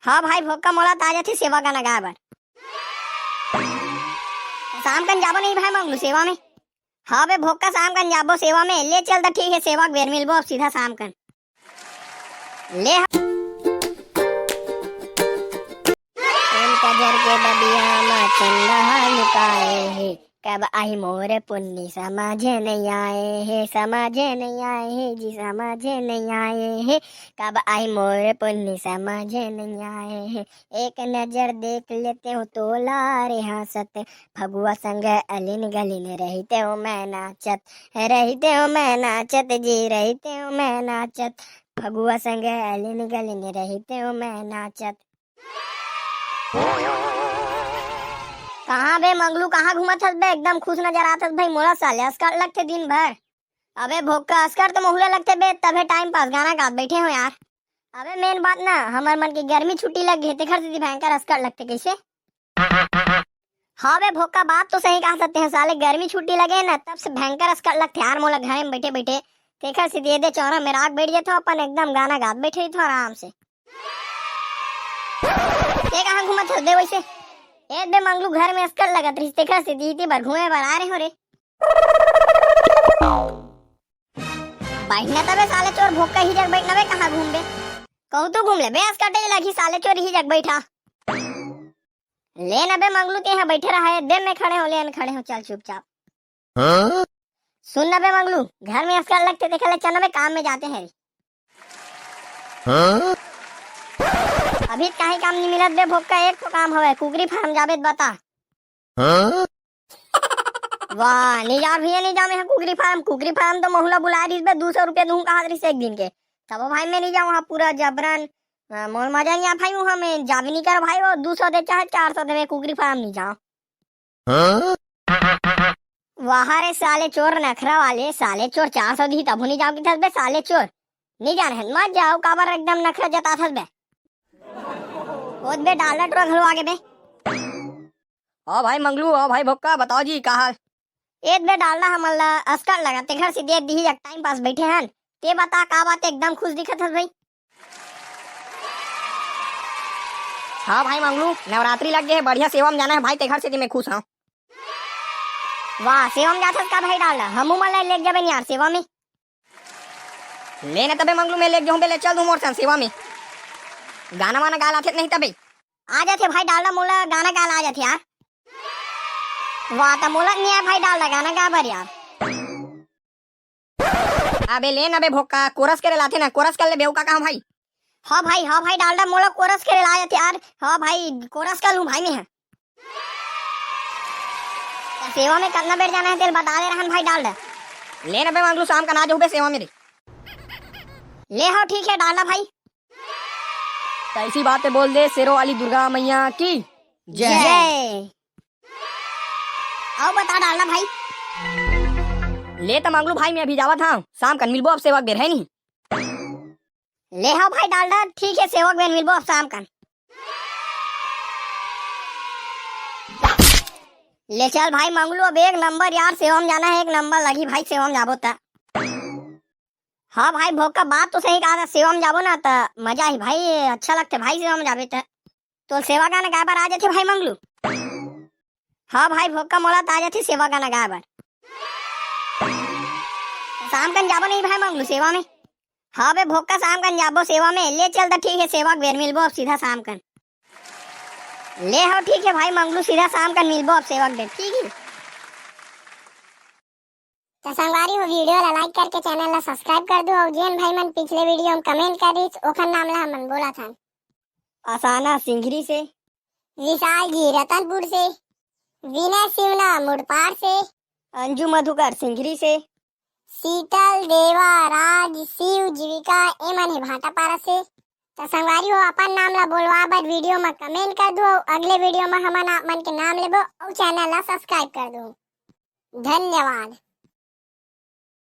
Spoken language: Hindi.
हाँ भाई भोका मोला ताजा थी सेवा गाना गाय बर शाम कन जाबो नहीं भाई मंगलू सेवा में। हाँ बे भोका शाम कन जाबो सेवा में ले चल तो ठीक है सेवा बेर मिलबो अब सीधा शाम कन ले कजर के बबिया में चंदा लुकाए है कब आई मोरे पुन्नी समझे नहीं आए है समझे नहीं आए है जी समझे नहीं आए है कब आई मोरे पुन्नी समझे नहीं आए है एक नजर देख लेते हो तो लारे हंसत फगुआ संग अलिन गलिन रहते हो मैं नाचत रहते हो मैं नाचत जी रहते हो मैं नाचत फगुआ संग अलिन गलिन रहते हो मैं नाचत। कहाँ बे मंगलू कहाँ घूमत हस बे एकदम खुश नजर आत हस भाई मोला साले अस्कर लगते दिन भर। अबे भोक्का अस्कर तो मोहले लगते बे तबे टाइम पास गाना गा बैठे हो यार। अबे मेन बात ना हमार मन की गर्मी छुट्टी लग गई तेखर से भयंकर अस्कर लगते कैसे। हाँ बे भोक्का बात तो सही कहा सकते हैं साले गर्मी छुट्टी लगे ना तब से भयंकर अस्कर लगते यार मोला घर में बैठे बैठे तेखर से दे दे चौरा में राग बैठ जाते अपन एकदम गाना गा बैठे थे आराम से। ये कहाँ घूमत हस बे वैसे ए बे मंगलू घर में अस्कर लगत रही तेखर से दीदी भर घूमे बर आ रहे हो रे। बैठना तबे साले चोर भोक्का ही जग बैठना बे कहाँ घूम बे कहू तो घूम ले बे अस्कटे लगी साले चोर ही जग बैठा ले ना बे मंगलू ते यहाँ बैठे रहा है दे में खड़े हो ले खड़े हो चल चुपचाप। सुन ना बे मंगलू घर में अस्कर लगते देखे ले चल बे काम में जाते हैं अभी कहीं काम नहीं मिलत बे भोक्का एक तो काम हवे कुकरी फार्म जाबे बता। वाह नहीं जा भैया नहीं जा मैं कुकरी फार्म तो मोहला बुला रही बे 200 रुपया दूं कहा रही एक दिन के तब भाई मैं नहीं जाऊँ वहाँ पूरा जबरन मोर मजा नहीं आ भाई वहाँ मैं जा भी नहीं कर भाई वो 200 दे चाहे 400 दे मैं कुकरी फार्म नहीं जाऊँ। वहाँ रे साले चोर नखरा वाले साले चोर 400 दी तब नहीं जाओ कि बे साले चोर नहीं जाने मत जाओ काबर एकदम नखरा जता थस बे ओद बे डालना ट्रक हलो आगे बे। हाँ भाई मंगलू हाँ भाई भोक्का बताओ जी का हाल। एक बे डालना हमला अस्कर लगा ते घर से देख दी जग टाइम पास बैठे हैं ते बता का बात एकदम खुश दिखत है भाई। हाँ भाई मंगलू नवरात्रि लग गए है बढ़िया सेवा में जाना है भाई ते घर से मैं खुश हूँ। वाह सेवा में जाता का भाई डालना हम मला ले जाबे यार सेवा में लेने तबे मंगलू मैं ले जाऊँ ले चल दूँ मोर संग सेवा में गाना वाना गा लाते नहीं तबे आ जाते भाई डालना मोला गाना गा आ जाते यार। वाह तो मोला नहीं है भाई डालना गाना गा बर यार। अबे ले ना बे भोक्का कोरस करे लाते ना कोरस कर ले बेऊ का कहाँ भाई। हाँ भाई डालना मोला कोरस करे ला जाते यार। हाँ भाई कोरस कर लूँ भाई मैं सेवा में कितना बेर जाना है तेल बता दे रहा भाई डालना ले ना बे मंगलू शाम का ना जाऊँ बे सेवा मेरी ले हाँ ठीक है डालना भाई ऐसी बातें बोल दे शेरों वाली दुर्गा मैया की जय। आओ बता डालना भाई ले तो मंगलू भाई मैं अभी जावा था शाम का मिलबो अब सेवक बेर है नहीं। ले हाँ भाई डालना ठीक है सेवक बेर मिलबो अब शाम का ले चल भाई मंगलू अब एक नंबर यार सेवा में जाना है एक नंबर लगी भाई सेवा में जाबो ता। हाँ भाई भोक्का बात तो सही कहा था सेवा में जाबो ना तो मजा ही भाई अच्छा लगते भाई सेवा में जाबे तो सेवा गाना गाय बार आ जाते भाई मंगलू। हाँ भाई भोक्का मोला ताजा थी सेवा गाना गाय बार शाम कन जाबो नहीं भाई मंगलू सेवा में। हाँ बे भोक्का शाम कन जाबो सेवा में ले चल तो ठीक है सेवा बेर मिलबो अब सीधा शाम कन ले हो ठीक है भाई मंगलू सीधा शाम कन मिलबो अब सेवा बेर ठीक है। तो संगवारी हो वीडियो ला लाइक करके चैनल ला सब्सक्राइब कर दो और जेन भाई मन पिछले वीडियो में कमेंट करिस ओखन नाम ला हमन बोला था। आसाना सिंघरी से विशाल जी रतनपुर से विनय शिवना मुड़पाड़ से अंजू मधुकर सिंघरी से शीतल देवा राज शिव जीविका एमन है भाटापारा से। तो संगवारी हो अपन नाम ला बोलवा बाद वीडियो में कमेंट कर दो अगले वीडियो में हमन आप मन के नाम लेबो और चैनल ला सब्सक्राइब कर दो। धन्यवाद।